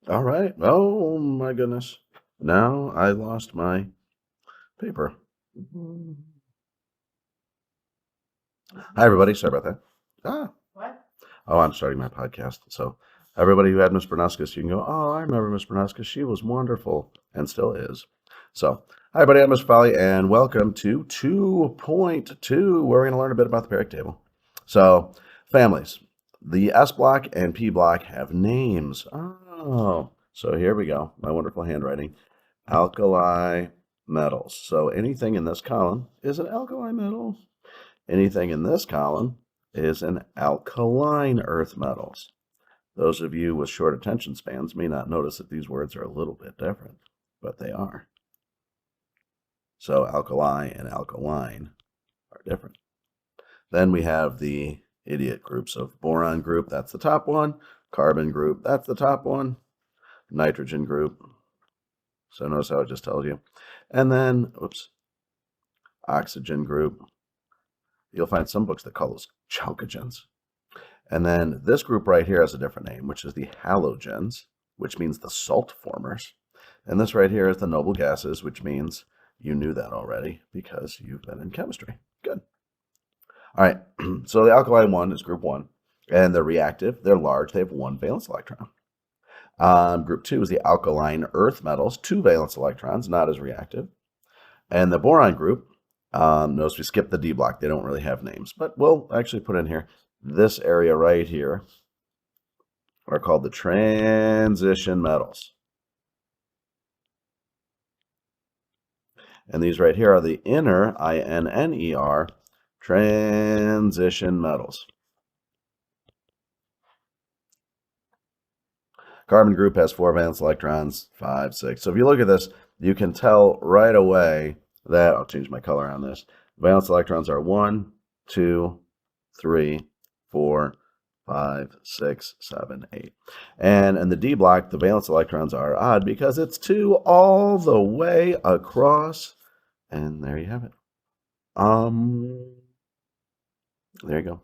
All right. Oh my goodness. Now I lost my paper. Hi, everybody. Sorry about that. What? Oh, I'm starting my podcast. So, everybody who had Miss Bernuscus, you can go, oh, I remember Miss Bernuscus. She was wonderful and still is. So, hi, everybody. I'm Mr. Folly, and welcome to 2.2, where we're going to learn a bit about the periodic table. So, families. The S block and P block have names. Oh, so here we go. My wonderful handwriting. Alkali metals. So, anything in this column is an alkali metal. Anything in this column is an alkaline earth metals. Those of you with short attention spans may not notice that these words are a little bit different, but they are. So alkali and alkaline are different. Then we have the idiot groups of boron group, that's the top one. Carbon group, that's the top one. Nitrogen group. So notice how it just tells you. And then, oxygen group. You'll find some books that call those chalcogens. And then this group right here has a different name, which is the halogens, which means the salt formers. And this right here is the noble gases, which means you knew that already because you've been in chemistry. Good. All right. So the alkaline one is group 1, and they're reactive. They're large. They have 1 valence electron. Group 2 is the alkaline earth metals, 2 valence electrons, not as reactive. And the boron group, notice we skipped the D block. They don't really have names, but we'll actually put in here this area right here are called the transition metals. And these right here are the inner, INNER, transition metals. Carbon group has 4 valence electrons, 5, 6. So if you look at this, you can tell right away that, I'll change my color on this, valence electrons are 1, 2, 3, 4, 5, 6, 7, 8. And in the D block, the valence electrons are odd because it's 2 all the way across. And there you have it. There you go.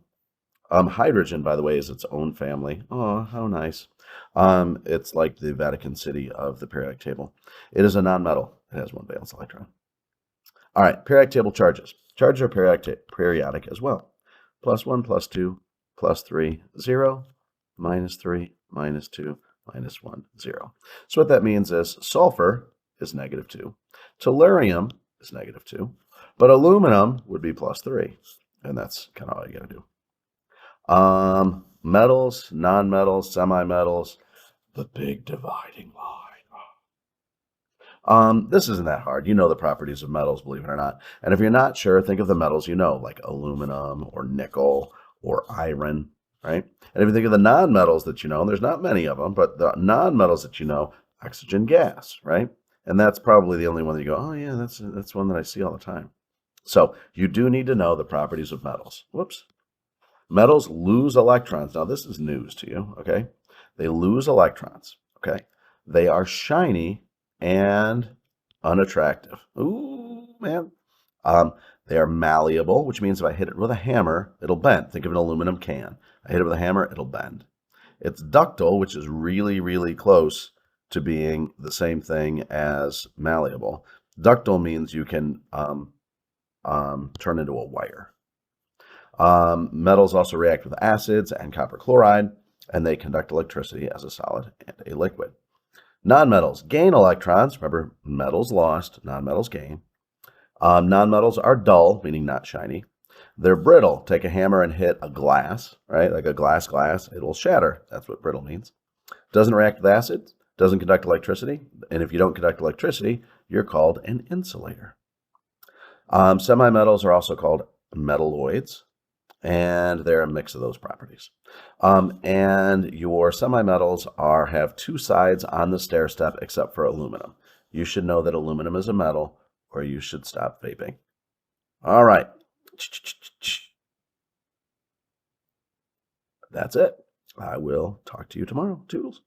Hydrogen, by the way, is its own family. Oh, how nice. It's like the Vatican City of the periodic table. It is a nonmetal. It has 1 valence electron. All right, periodic table charges. Charges are periodic as well. +1, +2, +3, 0, -3, -2, -1, 0. So what that means is sulfur is -2. Tellurium is -2. But aluminum would be +3. And that's kind of all you got to do. Metals, nonmetals, semi-metals, the big dividing line. This isn't that hard. You know the properties of metals, believe it or not. And if you're not sure, think of the metals you know, like aluminum or nickel or iron, right? And if you think of the nonmetals that you know, there's not many of them, but the nonmetals that you know, oxygen gas, right? And that's probably the only one that you go, oh yeah, that's one that I see all the time. So you do need to know the properties of metals. Whoops. Metals lose electrons. Now, this is news to you, okay? They lose electrons, okay? They are shiny and unattractive. Ooh, man. They are malleable, which means if I hit it with a hammer, it'll bend. Think of an aluminum can. I hit it with a hammer, it'll bend. It's ductile, which is really, really close to being the same thing as malleable. Ductile means you can turn into a wire. Metals also react with acids and copper chloride, and they conduct electricity as a solid and a liquid. Nonmetals gain electrons. Remember, metals lost, nonmetals gain. Nonmetals are dull, meaning not shiny. They're brittle. Take a hammer and hit a glass, right? Like a glass, it'll shatter. That's what brittle means. Doesn't react with acids, doesn't conduct electricity, and if you don't conduct electricity, you're called an insulator. Semi-metals are also called metalloids, and they're a mix of those properties. And your semi-metals have 2 sides on the stair step except for aluminum. You should know that aluminum is a metal, or you should stop vaping. All right. That's it. I will talk to you tomorrow. Toodles.